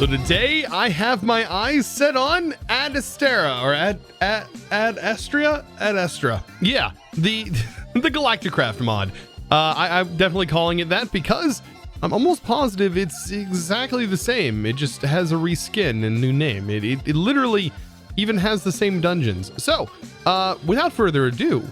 So today I have my eyes set on Astra or Astra. Yeah, the Galacticraft mod. I'm definitely calling it that because I'm almost positive it's exactly the same. It just has a reskin and new name. It literally even has the same dungeons. So without further ado,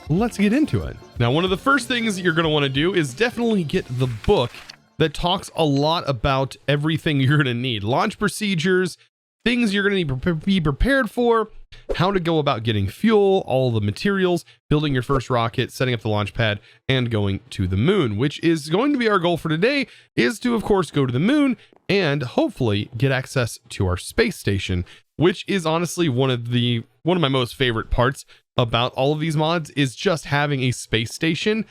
let's get into it. Now, one of the first things you're going to want to do is definitely get the book that talks a lot about everything you're going to need. Launch procedures, things you're going to be prepared for, how to go about getting fuel, all the materials, building your first rocket, setting up the launch pad, and going to the moon, which is going to be our goal for today, is to, of course, go to the moon and hopefully get access to our space station, which is honestly one of my most favorite parts about all of these mods, is just having a space station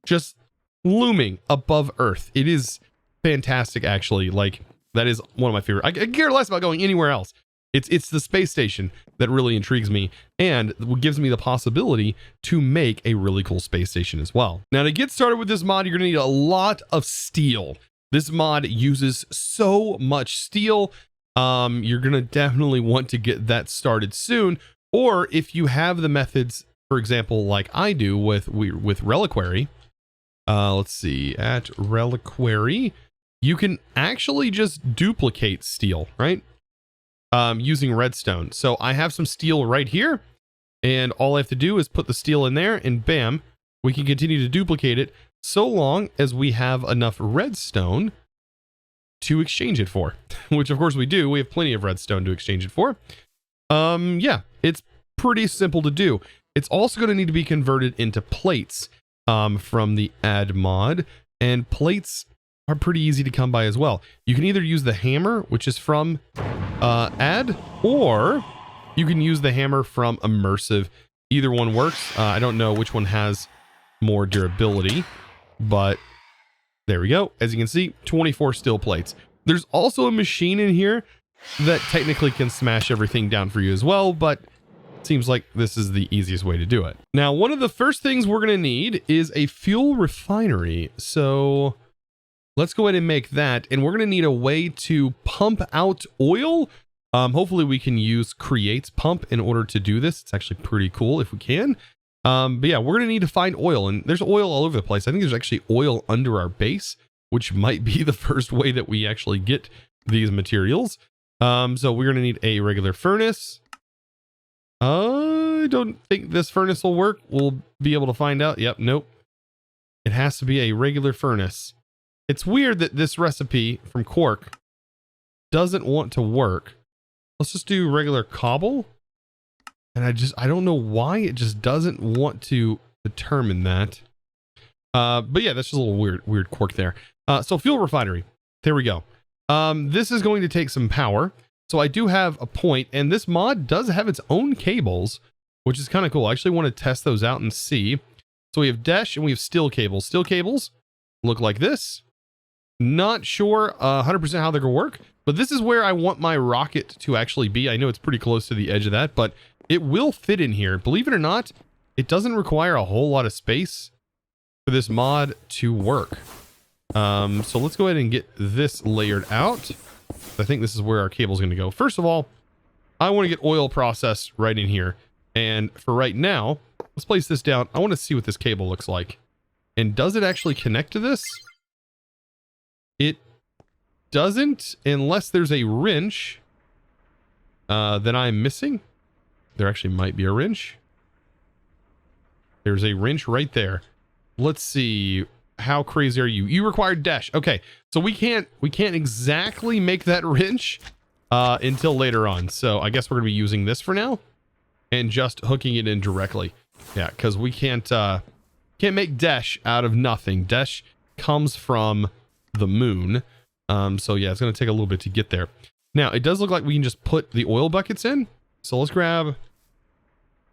just looming above Earth. It is fantastic, actually. Like, that is one of my favorite. I care less about going anywhere else. It's the space station that really intrigues me and gives me the possibility to make a really cool space station as well. Now, to get started with this mod, you're gonna need a lot of steel. This mod uses so much steel. You're gonna definitely want to get that started soon. Or if you have the methods, for example, like I do with Reliquary, let's see, at Reliquary, you can actually just duplicate steel, right? Using redstone. So I have some steel right here, and all I have to do is put the steel in there, and bam, we can continue to duplicate it so long as we have enough redstone to exchange it for, which of course we do. We have plenty of redstone to exchange it for. Yeah, it's pretty simple to do. It's also going to need to be converted into plates from the add mod, and plates are pretty easy to come by as well. You can either use the hammer, which is from add, or you can use the hammer from immersive. Either one works. I don't know which one has more durability, but there we go. As you can see, 24 steel plates. There's also a machine in here that technically can smash everything down for you as well, but it seems like this is the easiest way to do it. Now, one of the first things we're going to need is a fuel refinery. So let's go ahead and make that, and we're going to need a way to pump out oil. Hopefully we can use Create's pump in order to do this. It's actually pretty cool if we can. But yeah, we're going to need to find oil, and there's oil all over the place. I think there's actually oil under our base, which might be the first way that we actually get these materials. So we're going to need a regular furnace. I don't think this furnace will work. We'll be able to find out. Yep. Nope. It has to be a regular furnace. It's weird that this recipe from Quark doesn't want to work. Let's just do regular cobble. And I don't know why it just doesn't want to determine that. But yeah, that's just a little weird quirk there. So fuel refinery. There we go. This is going to take some power. So I do have a point, and this mod does have its own cables, which is kind of cool. I actually want to test those out and see. So we have dash and we have steel cables. Steel cables look like this. Not sure 100% how they're going to work, but this is where I want my rocket to actually be. I know it's pretty close to the edge of that, but it will fit in here. Believe it or not, it doesn't require a whole lot of space for this mod to work. So let's go ahead and get this layered out. I think this is where our cable is going to go. First of all, I want to get oil processed right in here. And for right now, let's place this down. I want to see what this cable looks like. And does it actually connect to this? It doesn't, unless there's a wrench that I'm missing. There actually might be a wrench. There's a wrench right there. Let's see. How crazy are you? You required dash. Okay, so we can't exactly make that wrench until later on. So I guess we're gonna be using this for now and just hooking it in directly. Yeah, because we can't make dash out of nothing. Dash comes from the moon. So yeah, it's gonna take a little bit to get there. Now it does look like we can just put the oil buckets in. So let's grab a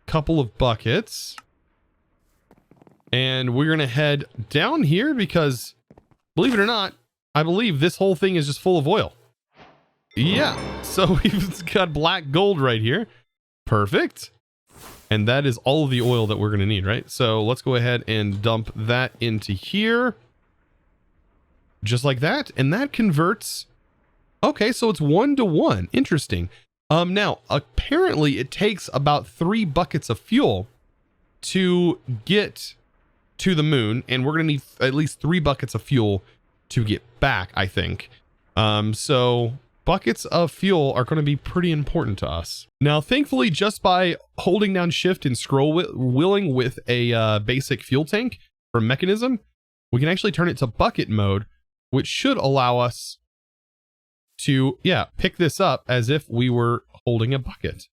couple of buckets. And we're going to head down here because, believe it or not, I believe this whole thing is just full of oil. Yeah, so we've got black gold right here. Perfect. And that is all of the oil that we're going to need, right? So let's go ahead and dump that into here. Just like that. And that converts Okay, so it's 1-to-1. Interesting. Now, apparently it takes about 3 buckets of fuel to get to the moon, and we're going to need at least 3 buckets of fuel to get back, I think. So buckets of fuel are going to be pretty important to us. Now, thankfully, just by holding down shift and scroll wheeling with a basic fuel tank or mechanism, we can actually turn it to bucket mode, which should allow us to, pick this up as if we were holding a bucket.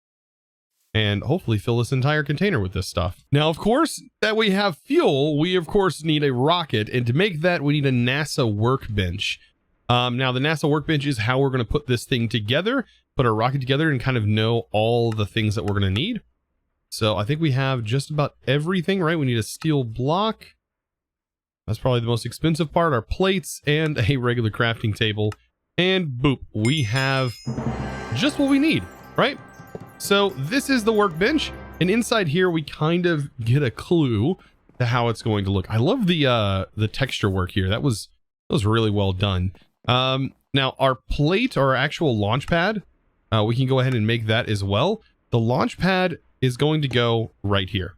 And hopefully fill this entire container with this stuff. Now, of course, that we have fuel, we of course need a rocket. And to make that, we need a NASA workbench. Now, the NASA workbench is how we're going to put this thing together, put our rocket together, and kind of know all the things that we're going to need. So I think we have just about everything, right? We need a steel block. That's probably the most expensive part, our plates, and a regular crafting table. And boop, we have just what we need, right? So this is the workbench, and inside here we kind of get a clue to how it's going to look. I love the texture work here. That was really well done. Now our plate, or our actual launch pad, we can go ahead and make that as well. The launch pad is going to go right here.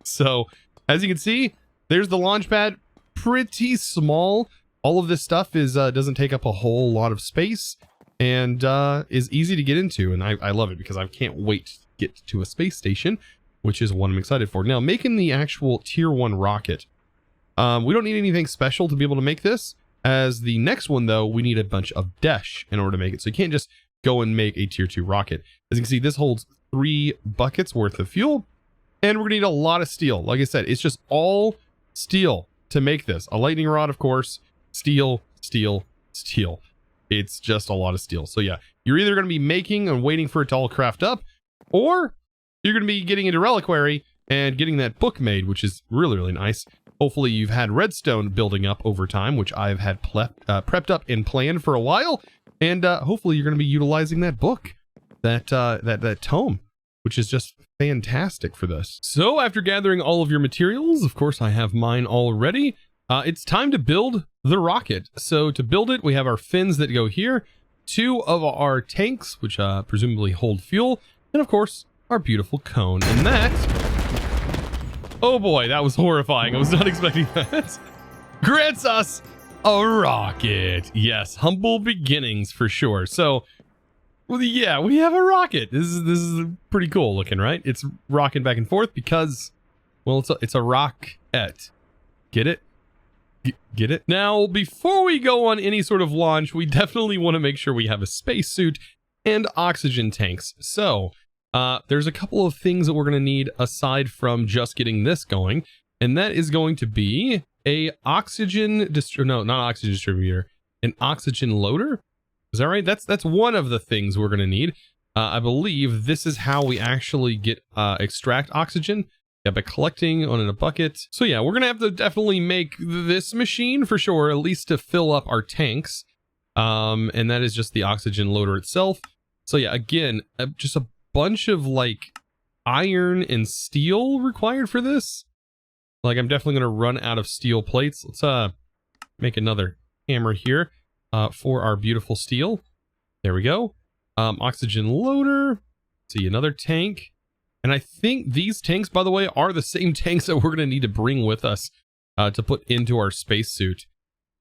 So as you can see, there's the launch pad, pretty small. All of this stuff is doesn't take up a whole lot of space, and is easy to get into, and I love it because I can't wait to get to a space station, which is what I'm excited for. Now, making the actual tier 1 rocket, we don't need anything special to be able to make this. As the next one, though, we need a bunch of dash in order to make it. So you can't just go and make a tier 2 rocket. As you can see, this holds 3 buckets worth of fuel, and we're gonna need a lot of steel. Like I said, it's just all steel to make this. A lightning rod, of course, steel, steel, steel. It's just a lot of steel. So yeah, you're either going to be making and waiting for it to all craft up, or you're going to be getting into Reliquary and getting that book made, which is really, really nice. Hopefully you've had redstone building up over time, which I've had prepped up and planned for a while. And hopefully you're going to be utilizing that book, that tome, which is just fantastic for this. So after gathering all of your materials, of course I have mine already. It's time to build the rocket. So to build it, we have our fins that go here, 2 of our tanks, which presumably hold fuel, and of course, our beautiful cone. And that, oh boy, that was horrifying. I was not expecting that. Grants us a rocket. Yes, humble beginnings for sure. So, well, yeah, we have a rocket. This is pretty cool looking, right? It's rocking back and forth because, well, it's a rocket. Get it? Get it? Now, before we go on any sort of launch, we definitely want to make sure we have a spacesuit and oxygen tanks. So, there's a couple of things that we're going to need aside from just getting this going, and that is going to be a oxygen distributor, an oxygen loader. Is that right? That's one of the things we're going to need. I believe this is how we actually get extract oxygen. Yeah, by collecting on in a bucket. So yeah, we're gonna have to definitely make this machine for sure, at least to fill up our tanks. And that is just the oxygen loader itself. So yeah, again, just a bunch of like iron and steel required for this. Like I'm definitely gonna run out of steel plates. Let's make another hammer here for our beautiful steel. There we go. Oxygen loader. See, another tank. And I think these tanks, by the way, are the same tanks that we're going to need to bring with us to put into our spacesuit.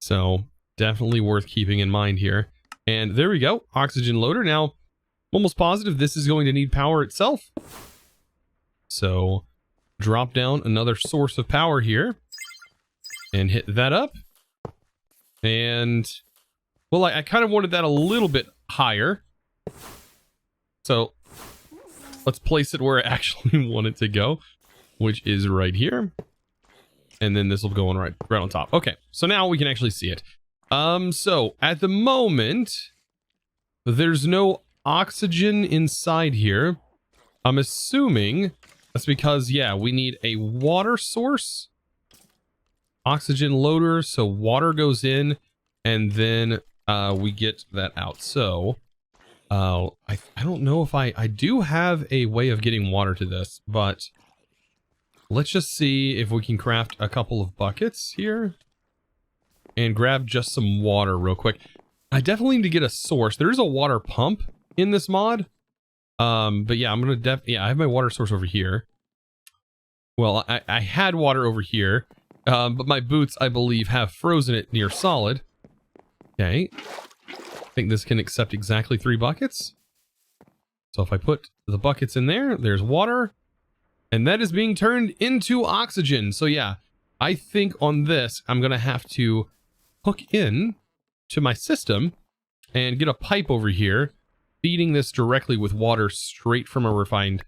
So definitely worth keeping in mind here. And there we go, oxygen loader. Now, I'm almost positive this is going to need power itself. So drop down another source of power here and hit that up. And, well, I kind of wanted that a little bit higher. So let's place it where I actually want it to go, which is right here. And then this will go on right on top. Okay, so now we can actually see it. So at the moment, there's no oxygen inside here. I'm assuming that's because, yeah, we need a water source. Oxygen loader, so water goes in, and then we get that out. So I don't know if I do have a way of getting water to this, but let's just see if we can craft a couple of buckets here and grab just some water real quick. I definitely need to get a source. There is a water pump in this mod. But yeah, I'm gonna I have my water source over here. Well, I had water over here, but my boots, I believe, have frozen it near solid. Okay. I think this can accept exactly 3 buckets. So if I put the buckets in there, there's water, and that is being turned into oxygen. So yeah, I think on this, I'm gonna have to hook in to my system and get a pipe over here, feeding this directly with water straight from a refined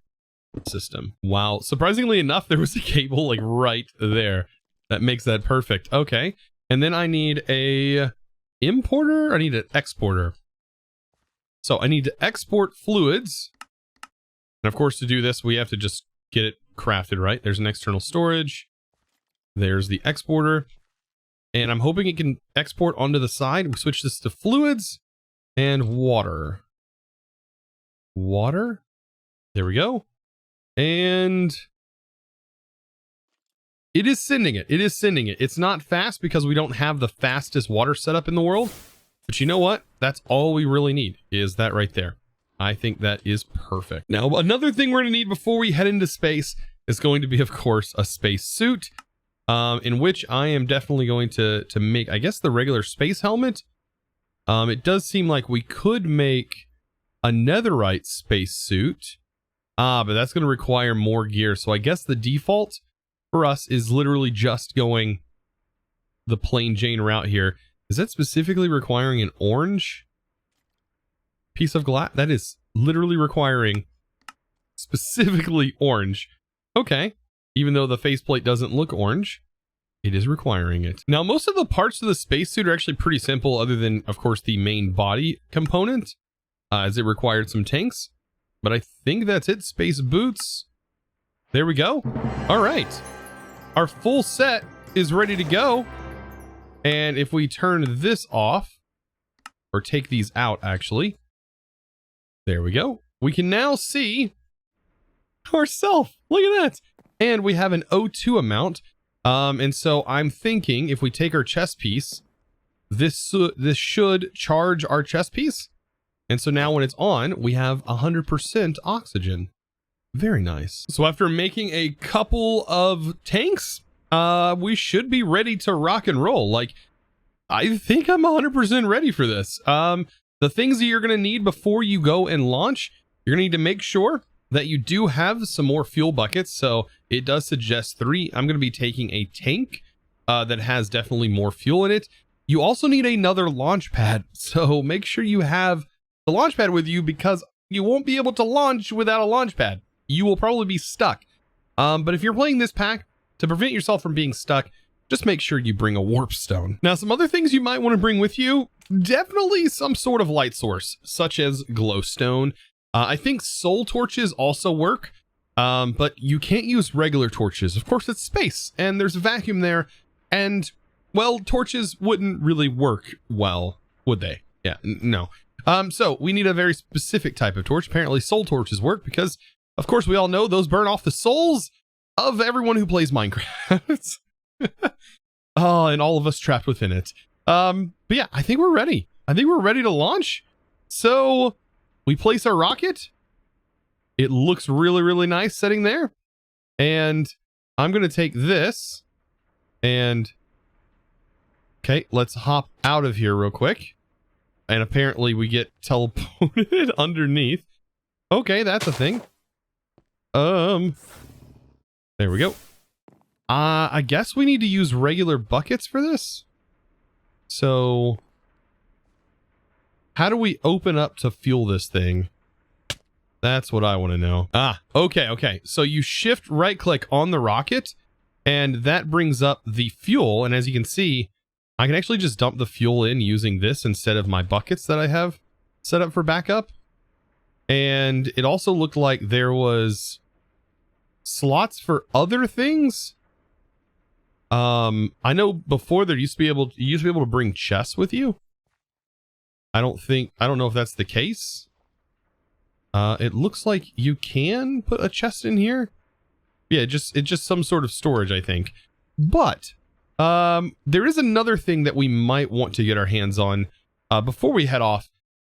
system. Wow, surprisingly enough, there was a cable like right there that makes that perfect. Okay, and then I need a importer. I need an exporter. So I need to export fluids, and of course to do this we have to just get it crafted, right? There's an external storage, there's the exporter, and I'm hoping it can export onto the side. We switch this to fluids and water. Water, there we go. And it is sending it. It is sending it. It's not fast because we don't have the fastest water setup in the world. But you know what? That's all we really need is that right there. I think that is perfect. Now, another thing we're going to need before we head into space is going to be, of course, a space suit, in which I am definitely going to make, I guess, the regular space helmet. It does seem like we could make a netherite space suit. But that's going to require more gear. So I guess the default for us is literally just going the plain Jane route here. Is that specifically requiring an orange piece of glass? That is literally requiring specifically orange. Okay. Even though the faceplate doesn't look orange, it is requiring it. Now, most of the parts of the spacesuit are actually pretty simple, other than, of course, the main body component, as it required some tanks. But I think that's it. Space boots. There we go. All right. Our full set is ready to go. And if we turn this off, or take these out, actually, there we go. We can now see ourselves. Look at that. And we have an O2 amount. And so I'm thinking if we take our chest piece, this should charge our chest piece. And so now when it's on, we have 100% oxygen. Very nice. So after making a couple of tanks, we should be ready to rock and roll. Like, I think I'm 100% ready for this. The things that you're going to need before you go and launch, you're going to need to make sure that you do have some more fuel buckets. So it does suggest 3. I'm going to be taking a tank that has definitely more fuel in it. You also need another launch pad. So make sure you have the launch pad with you, because you won't be able to launch without a launch pad. You will probably be stuck. But if you're playing this pack, to prevent yourself from being stuck, just make sure you bring a warp stone. Now, some other things you might want to bring with you, definitely some sort of light source, such as glowstone. I think soul torches also work, but you can't use regular torches. Of course, it's space, and there's a vacuum there, and, well, torches wouldn't really work well, would they? Yeah, no. So we need a very specific type of torch. Apparently soul torches work because, of course, we all know those burn off the souls of everyone who plays Minecraft. Oh, and all of us trapped within it. But yeah, I think we're ready. I think we're ready to launch. So we place our rocket. It looks really, really nice sitting there. And I'm going to take this and, okay, let's hop out of here real quick. And apparently we get teleported underneath. Okay, that's a thing. There we go. I guess we need to use regular buckets for this. So how do we open up to fuel this thing? That's what I want to know. Okay. So you shift right click on the rocket and that brings up the fuel. And as you can see, I can actually just dump the fuel in using this instead of my buckets that I have set up for backup. And it also looked like there was slots for other things. I know before there used to be able to bring chests with you. I don't know if that's the case. It looks like you can put a chest in here. Yeah, it's just some sort of storage, I think. But there is another thing that we might want to get our hands on. before we head off.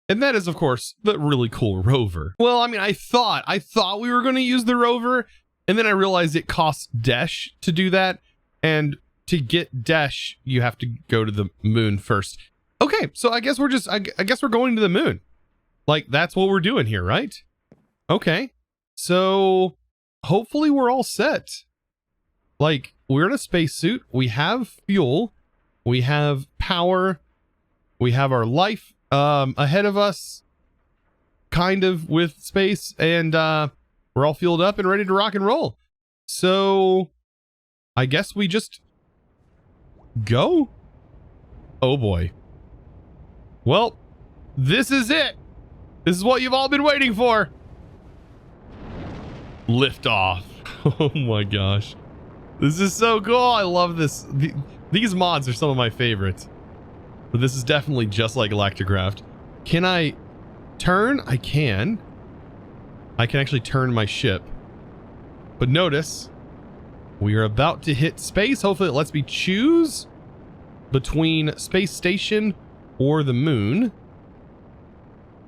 And that is, of course, the really cool rover. Well, I mean, I thought we were going to use the rover, and then I realized it costs Dash to do that. And to get Dash, you have to go to the moon first. Okay, so I guess I guess we're going to the moon. Like, that's what we're doing here, right? Okay, so hopefully we're all set. Like, we're in a spacesuit. We have fuel. We have power. We have our life ahead of us, kind of, with space, and we're all fueled up and ready to rock and roll. So I guess we just go. Oh boy. Well, this is it. This is what you've all been waiting for. Liftoff. Oh my gosh, this is so cool. I love this. These mods are some of my favorites. But this is definitely just like Galacticraft. Can I turn? I can. I can actually turn my ship. But notice, we are about to hit space. Hopefully it lets me choose between space station or the moon.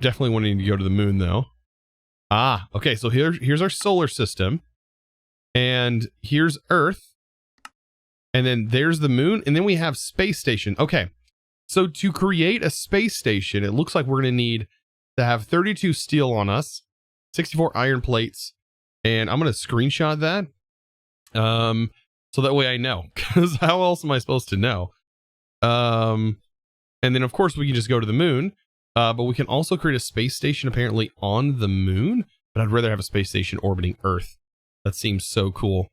Definitely wanting to go to the moon though. Ah, okay, so here's our solar system. And here's Earth. And then there's the moon. And then we have space station. Okay. So to create a space station, it looks like we're going to need to have 32 steel on us, 64 iron plates, and I'm going to screenshot that. So that way I know, because how else am I supposed to know? And then of course we can just go to the moon, but we can also create a space station apparently on the moon, but I'd rather have a space station orbiting Earth. That seems so cool,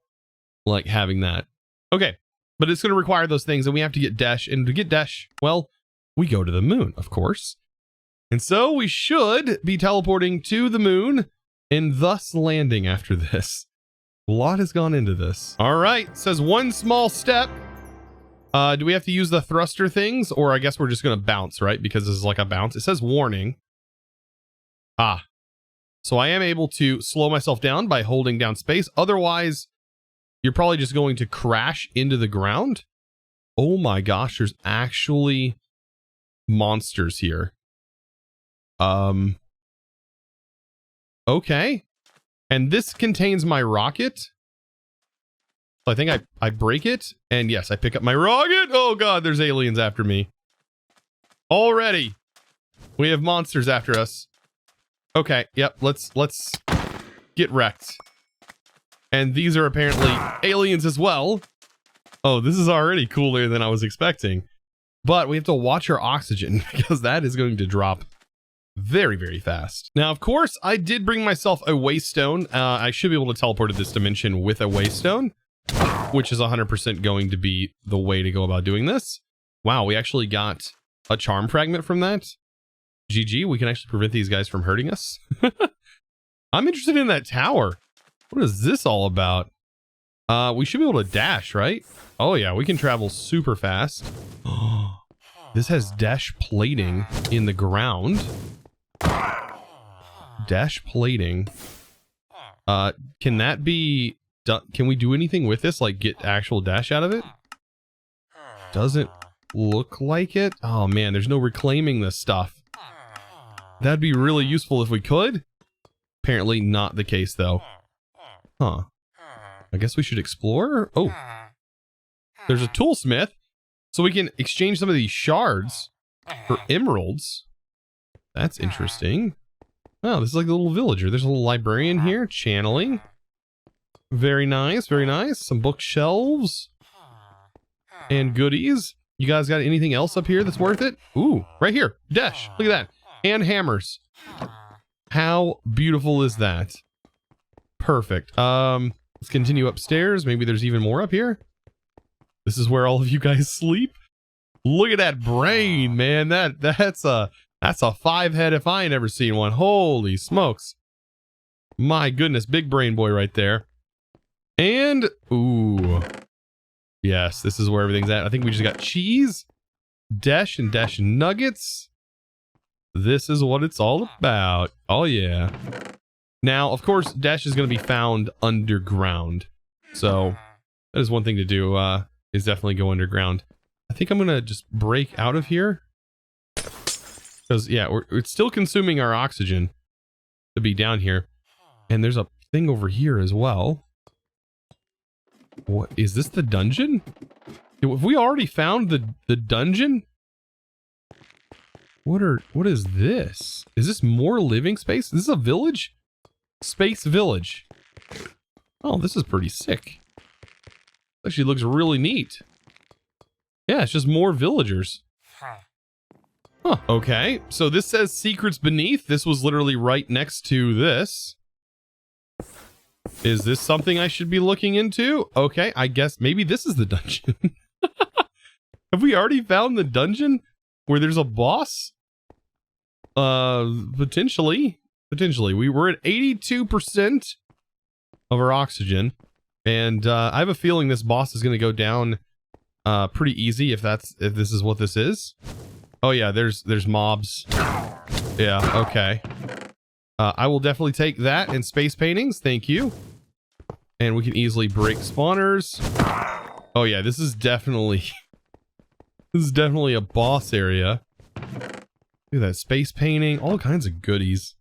like having that. Okay. But it's going to require those things, and we have to get Dash. And to get Dash, well, we go to the moon, of course. And so we should be teleporting to the moon and thus landing after this. A lot has gone into this. All right, it says one small step. Do we have to use the thruster things? Or I guess we're just going to bounce, right? Because this is like a bounce. It says warning. Ah, so I am able to slow myself down by holding down space. Otherwise, you're probably just going to crash into the ground. Oh my gosh, there's actually monsters here. Okay. And this contains my rocket. So I think I break it, and yes, I pick up my rocket. Oh god, there's aliens after me. Already. We have monsters after us. Okay, yep, let's get wrecked. And these are apparently aliens as well. Oh, this is already cooler than I was expecting. But we have to watch our oxygen because that is going to drop very, very fast. Now, of course, I did bring myself a waystone. I should be able to teleport to this dimension with a waystone, which is 100% going to be the way to go about doing this. Wow, we actually got a charm fragment from that. GG, we can actually prevent these guys from hurting us. I'm interested in that tower. What is this all about? We should be able to dash, right? Oh yeah, we can travel super fast. This has dash plating in the ground. Dash plating. Can that be done? Can we do anything with this? Like get actual dash out of it? Doesn't look like it. Oh man, there's no reclaiming this stuff. That'd be really useful if we could. Apparently not the case though. Huh. I guess we should explore. Oh, there's a toolsmith, so we can exchange some of these shards for emeralds. That's interesting. Oh, this is like a little villager. There's a little librarian here, channeling. Very nice, very nice. Some bookshelves and goodies. You guys got anything else up here that's worth it? Ooh, right here, dash. Look at that, and hammers. How beautiful is that? Perfect. Let's continue upstairs. Maybe there's even more up here. This is where all of you guys sleep. Look at that brain, man. That's a 5-head if I ain't ever seen one. Holy smokes. My goodness, big brain boy right there. And ooh. Yes, this is where everything's at. I think we just got cheese, dash and dash nuggets. This is what it's all about. Oh yeah. Now, of course, dash is going to be found underground. So that is one thing to do, is definitely go underground. I think I'm going to just break out of here. Because, yeah, it's still consuming our oxygen to be down here. And there's a thing over here as well. What is this, the dungeon? Have we already found the dungeon? What is this? Is this more living space? Is this a village? Space village. Oh, this is pretty sick. Actually looks really neat. Yeah, it's just more villagers. Huh, okay. So this says secrets beneath. This was literally right next to this. Is this something I should be looking into? Okay, I guess maybe this is the dungeon. Have we already found the dungeon where there's a boss? Potentially. We were at 82% of our oxygen. And I have a feeling this boss is going to go down pretty easy if this is what this is. Oh yeah, there's mobs. Yeah, okay. I will definitely take that and space paintings, thank you. And we can easily break spawners. Oh yeah, this is definitely a boss area. Look at that space painting, all kinds of goodies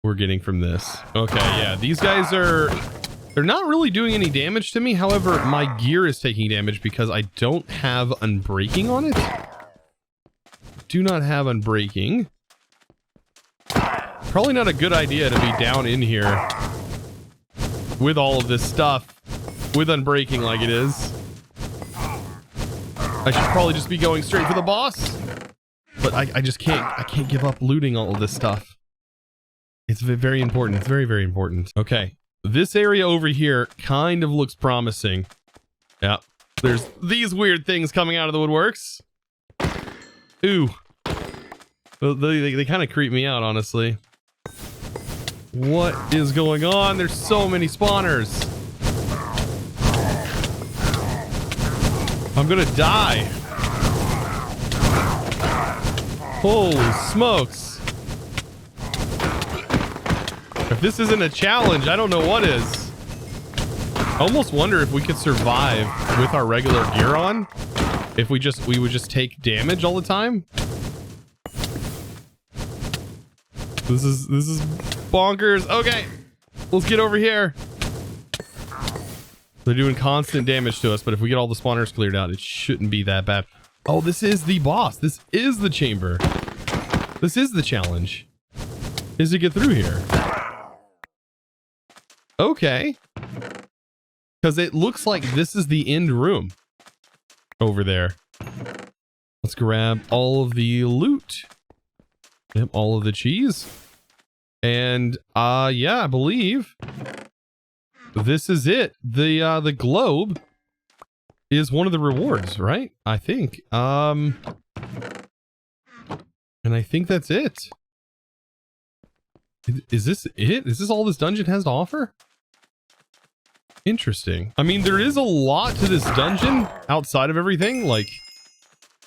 we're getting from this. Okay, yeah, these guys they're not really doing any damage to me. However, my gear is taking damage because I don't have unbreaking on it. Do not have unbreaking. Probably not a good idea to be down in here with all of this stuff with unbreaking like it is. I should probably just be going straight for the boss, but I just can't give up looting all of this stuff. It's very important. It's very, very important. Okay. This area over here kind of looks promising. Yeah. There's these weird things coming out of the woodworks. Ooh. They kind of creep me out, honestly. What is going on? There's so many spawners. I'm gonna die. Holy smokes. If this isn't a challenge, I don't know what is. I almost wonder if we could survive with our regular gear on. If we would just take damage all the time. This is bonkers. Okay, let's get over here. They're doing constant damage to us, but if we get all the spawners cleared out, it shouldn't be that bad. Oh, this is the boss. This is the chamber. This is the challenge. Is to get through here. Okay. Because it looks like this is the end room over there. Let's grab all of the loot. Yep, all of the cheese. And yeah, I believe this is it. The globe is one of the rewards, right? I think. And I think that's it. Is this it? Is this all this dungeon has to offer? Interesting. I mean, there is a lot to this dungeon outside of everything. Like,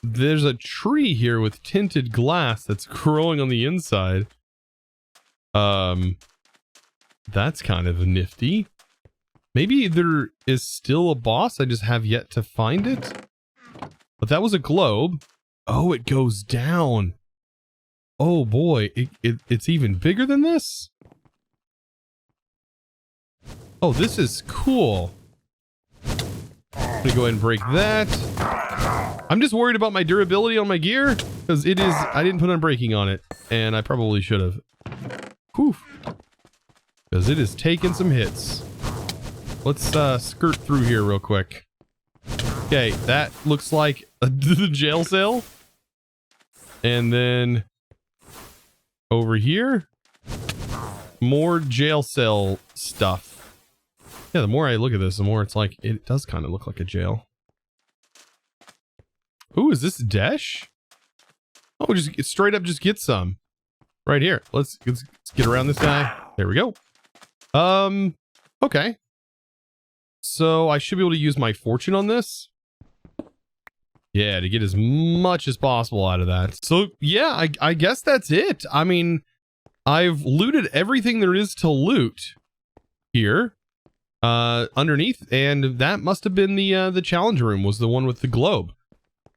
there's a tree here with tinted glass that's growing on the inside. That's kind of nifty. Maybe there is still a boss. I just have yet to find it. But that was a globe. Oh, it goes down. Oh boy, it's even bigger than this? Oh, this is cool. I'm gonna go ahead and break that. I'm just worried about my durability on my gear, because I didn't put unbreaking on it, and I probably should have. Whew. Because it is taking some hits. Let's skirt through here real quick. Okay, that looks like the jail cell. And then over here, more jail cell stuff. Yeah, the more I look at this, the more it's like, it does kind of look like a jail. Ooh, is this Desh? Oh, just straight up just get some. Right here. Let's get around this guy. There we go. Okay. So I should be able to use my fortune on this. Yeah, to get as much as possible out of that. So yeah, I guess that's it. I mean, I've looted everything there is to loot here. Underneath, and that must have been the challenge room, was the one with the globe.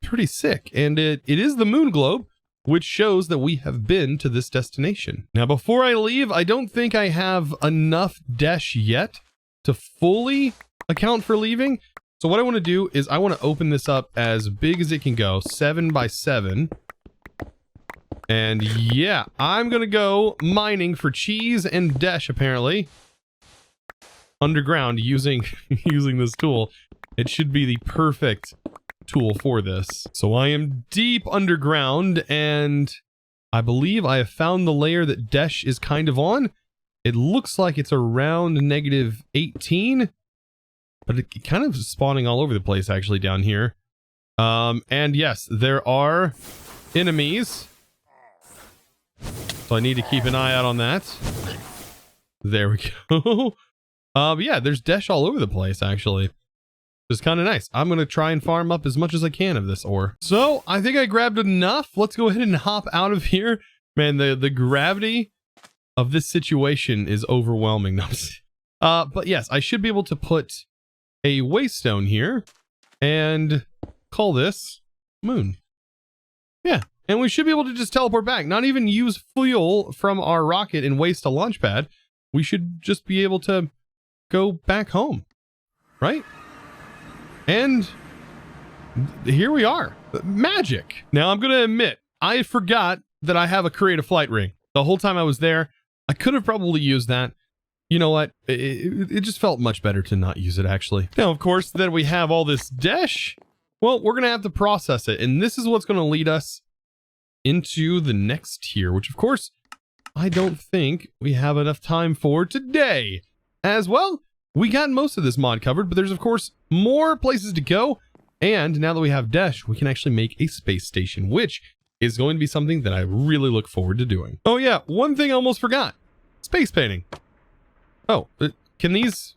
Pretty sick. And it is the moon globe, which shows that we have been to this destination. Now, before I leave, I don't think I have enough dash yet to fully account for leaving. So what I want to do is I want to open this up as big as it can go, 7 by 7. And yeah, I'm going to go mining for cheese and dash, apparently. Underground using this tool. It should be the perfect tool for this. So I am deep underground, and I believe I have found the layer that dash is kind of on. It looks like it's around -18, but it kind of spawning all over the place actually down here. And yes, there are enemies. So I need to keep an eye out on that. There we go. Yeah, there's dash all over the place actually. It's kind of nice. I'm going to try and farm up as much as I can of this ore. So I think I grabbed enough. Let's go ahead and hop out of here. Man, the gravity of this situation is overwhelming. But yes, I should be able to put a waystone here and call this Moon. Yeah, and we should be able to just teleport back. Not even use fuel from our rocket and waste a launch pad. We should just be able to go back home, right? And here we are. Magic. Now, I'm going to admit, I forgot that I have a creative flight ring. The whole time I was there, I could have probably used that. You know what? It just felt much better to not use it, actually. Now, of course, that we have all this dash, well, we're going to have to process it. And this is what's going to lead us into the next tier, which, of course, I don't think we have enough time for today. As well, we got most of this mod covered, but there's, of course, more places to go. And now that we have dash, we can actually make a space station, which is going to be something that I really look forward to doing. Oh yeah, one thing I almost forgot. Space painting. Oh, can these...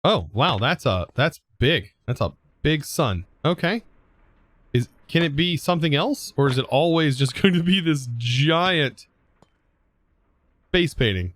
Oh, wow, that's big. That's a big sun. Okay. Can it be something else? Or is it always just going to be this giant space painting?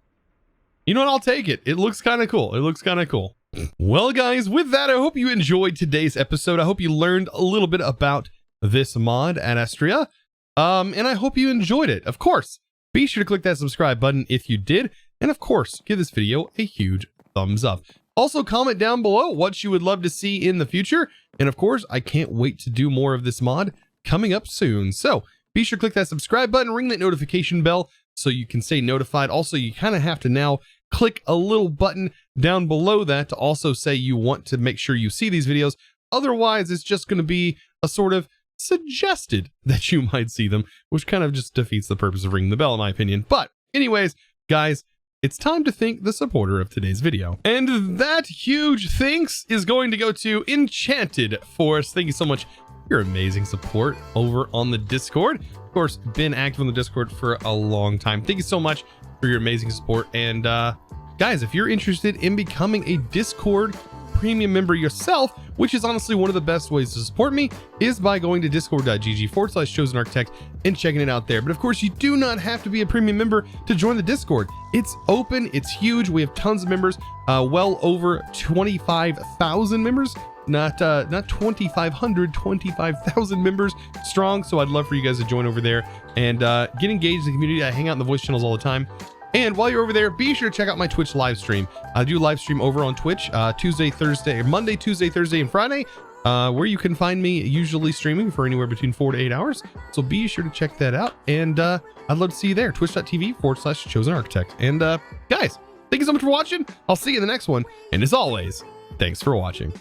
You know what? I'll take it. It looks kind of cool. It looks kind of cool. Well, guys, with that, I hope you enjoyed today's episode. I hope you learned a little bit about this mod at Astra. And I hope you enjoyed it. Of course, be sure to click that subscribe button if you did. And of course, give this video a huge thumbs up. Also, comment down below what you would love to see in the future. And of course, I can't wait to do more of this mod coming up soon. So be sure to click that subscribe button, ring that notification bell so you can stay notified. Also, you kind of have to now click a little button down below that to also say you want to make sure you see these videos. Otherwise, it's just going to be a sort of suggested that you might see them, which kind of just defeats the purpose of ringing the bell, in my opinion. But anyways, guys, it's time to thank the supporter of today's video. And that huge thanks is going to go to Enchanted Forest. Thank you so much for your amazing support over on the Discord. Of course, been active on the Discord for a long time. Thank you so much for your amazing support. And guys, if you're interested in becoming a Discord premium member yourself, which is honestly one of the best ways to support me, is by going to discord.gg/ChosenArchitect and checking it out there. But of course, you do not have to be a premium member to join the Discord. It's open, it's huge. We have tons of members, well over 25,000 members. Not 2,500, 25,000 members strong. So I'd love for you guys to join over there and get engaged in the community. I hang out in the voice channels all the time. And while you're over there, be sure to check out my Twitch live stream. I do live stream over on Twitch Monday, Tuesday, Thursday, and Friday, where you can find me usually streaming for anywhere between 4 to 8 hours. So be sure to check that out. And I'd love to see you there. Twitch.tv/ChosenArchitect. And guys, thank you so much for watching. I'll see you in the next one. And as always, thanks for watching.